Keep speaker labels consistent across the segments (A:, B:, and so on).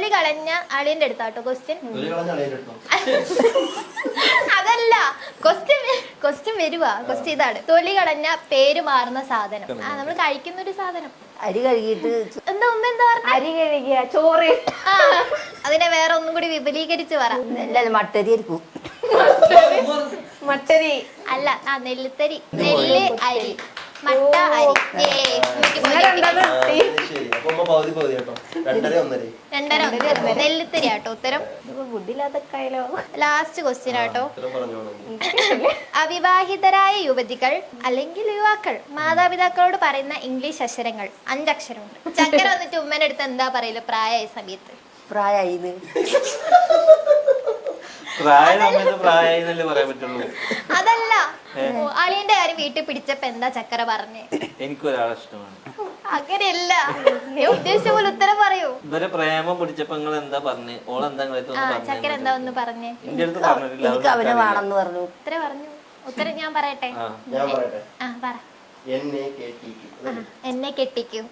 A: തൊലി കളഞ്ഞ അളിയന്റെ അടുത്താട്ടോ ക്വസ്റ്റ്യൻ. അതല്ല ക്വസ്റ്റ്യൻ വരുവാ. ക്വസ്റ്റ്യൻ ഇതാണ്, തൊലി കളഞ്ഞ പേര് മാറുന്ന സാധനം. നമ്മൾ കഴിക്കുന്ന ഒരു സാധനം.
B: അരി കഴുകിയിട്ട്
A: എന്താ ഉമ്മ എന്താ പറഞ്ഞ?
C: അരി കഴുകിയ ചോറ്.
A: അതിനെ വേറെ ഒന്നും കൂടി വിപുലീകരിച്ച് പറ.
B: മട്ടരി ആയിരിക്കും.
C: മട്ടരി
A: അല്ല, നെല്ലുത്തരി. നെല്ല് അരി, മട്ട അരി. നെല്ലുത്തരി ആട്ടോ ഉത്തരം.
C: ബുദ്ധിയില്ലാത്ത കയ്യിലോ.
A: ലാസ്റ്റ് ക്വസ്റ്റ്യൻ ആട്ടോ. അവിവാഹിതരായ യുവതികൾ അല്ലെങ്കിൽ യുവാക്കൾ മാതാപിതാക്കളോട് പറയുന്ന ഇംഗ്ലീഷ് അക്ഷരങ്ങൾ 5 അക്ഷരമുണ്ട്. ചക്കര വന്നിട്ട് ഉമ്മന്റെ അടുത്ത് എന്താ പറയല് പ്രായമായ സമയത്ത്?
B: പ്രായമായി
A: അതല്ല, അളിയന്റെ കാര്യം വീട്ടിൽ പിടിച്ചപ്പോ എന്താ ചക്കര പറഞ്ഞേ?
D: എനിക്കൊരാളെ ഇഷ്ടമാണ്.
A: അങ്ങനെയല്ല, ഉദ്ദേശിച്ച പോലെ ഉത്തരം പറയൂ.
D: ഇവരെ പ്രേമം പിടിച്ചപ്പോ നിങ്ങൾ എന്താ പറഞ്ഞേ? ഓളെന്താ
A: ചക്കര എന്താ ഒന്ന് പറഞ്ഞേ?
D: എന്റെ അടുത്ത് പറഞ്ഞിട്ടില്ല.
B: എനിക്ക് അവനെ വേണമെന്ന് പറഞ്ഞു.
A: ഉത്തരം പറഞ്ഞു. ഉത്തരം ഞാൻ പറയട്ടെ? പറ. എന്നെ കെട്ടിക്കും.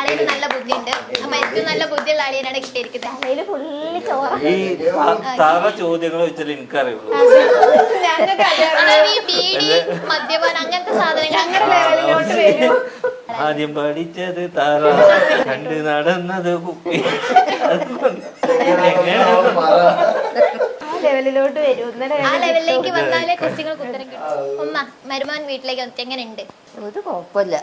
A: അളിയന് നല്ല ബുദ്ധിയുണ്ട്. അമ്മ ഏറ്റവും നല്ല ബുദ്ധിയുള്ള അളിയനാണ് കിട്ടിയിരിക്കുന്നത്.
D: ഈ തറ ചോദ്യങ്ങൾ വെച്ചാൽ എനിക്കറിയുള്ളൂ.
A: ഈ ബീഡി, മദ്യപാനം അങ്ങനത്തെ സാധനങ്ങൾ
D: ആദ്യം പഠിച്ചത് തറ, കണ്ട് നടന്നത് കുപ്പി.
C: ലെവലിലോട്ട് വരും.
A: ആ ലെവലിലേക്ക് വന്നാലേ കൊച്ചുങ്ങൾക്ക് ഉത്തരം കിട്ടും. ഉമ്മ മരുമാൻ വീട്ടിലേക്ക് എങ്ങനെയുണ്ട്?
B: ഒരു കുഴപ്പമില്ല.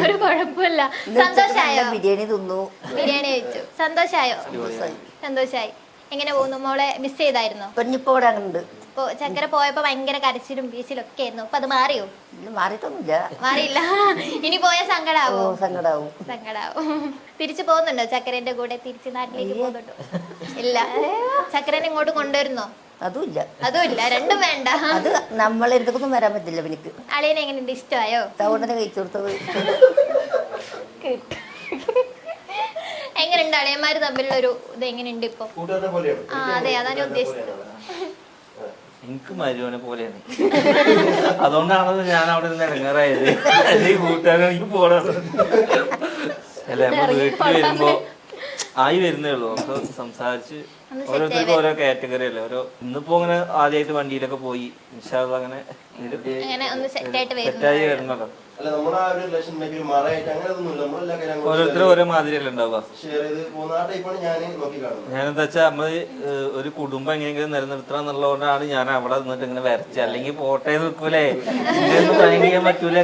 A: ഒരു കുഴപ്പമില്ല. സന്തോഷായോ?
B: ബിരിയാണി തിന്നു,
A: ബിരിയാണി കഴിച്ചു. സന്തോഷായോ? സന്തോഷായി. എങ്ങനെ പോകുന്നു? മോളെ മിസ് ചെയ്തായിരുന്നോ?
B: ഇപ്പൊ ഇവിടെ അങ്ങനെ ഉണ്ട്.
A: ഇപ്പൊ ചക്കര പോയപ്പോ ഭയങ്കര കരച്ചിലും ബീച്ചിലും ഒക്കെ ആയിരുന്നു. അപ്പൊ അത് മാറിയോ?
B: മാറിയിട്ടൊന്നുമില്ല.
A: മാറിയില്ല. ഇനി പോയ സങ്കടാവോ?
B: സങ്കടാവും.
A: തിരിച്ചു പോകുന്നുണ്ടോ ചക്കരന്റെ കൂടെ? തിരിച്ച് നാട്ടിലേക്ക് പോകുന്നുണ്ടോ? ഇല്ല. ചക്കരനെ ഇങ്ങോട്ട് കൊണ്ടുവരുന്നോ?
B: അതുമില്ല.
A: അതുമില്ല. രണ്ടും വേണ്ട.
B: അത് നമ്മളെ അടുത്തൊന്നും വരാൻ പറ്റില്ല. എനിക്ക്
A: അളിയനെ എങ്ങനെയുണ്ട്? ഇഷ്ടമായോ?
B: തവണനെ കഴിച്ചു കൊടുത്തത്.
A: എങ്ങനെയുണ്ട് അളിയന്മാര് തമ്മിലുള്ള ഒരു ഇത്? എങ്ങനെയുണ്ട് ഇപ്പൊ? അതെ, അതാണ് ഉദ്ദേശിച്ചത്.
D: എനിക്ക് മരുവനെ പോലെയാണ്. അതുകൊണ്ടാണത് ഞാൻ അവിടെ നിന്ന് ഇറങ്ങാറായത്. അല്ലെങ്കിൽ കൂട്ടുകാരൻ എനിക്ക് പോണത്. അല്ല, നമ്മൾ വീട്ടിൽ വരുമ്പോ ആയി വരുന്നേ ഉള്ളൂ. നമുക്ക് സംസാരിച്ച് ഓരോരുത്തർക്കും ഓരോ കാറ്റഗറി അല്ലേ. ഇന്നിപ്പോ ഇങ്ങനെ ആദ്യമായിട്ട് വണ്ടിയിലൊക്കെ പോയി അങ്ങനെ സെറ്റായി വരുന്നല്ലോ. ഓരോരുത്തരും ഓരോ മാതിരിയല്ലേ ഉണ്ടാവുക. ഞാനെന്താ വെച്ചാ നമ്മള് ഒരു കുടുംബം എങ്ങനെയെങ്കിലും നിലനിർത്തണം എന്നുള്ളതുകൊണ്ടാണ് ഞാൻ അവിടെ നിന്നിട്ട് ഇങ്ങനെ വരച്ചത്. അല്ലെങ്കിൽ പോട്ടെ നിൽക്കൂലേ, ഇങ്ങനെയൊന്നും ഭയങ്കര ചെയ്യാൻ പറ്റൂല.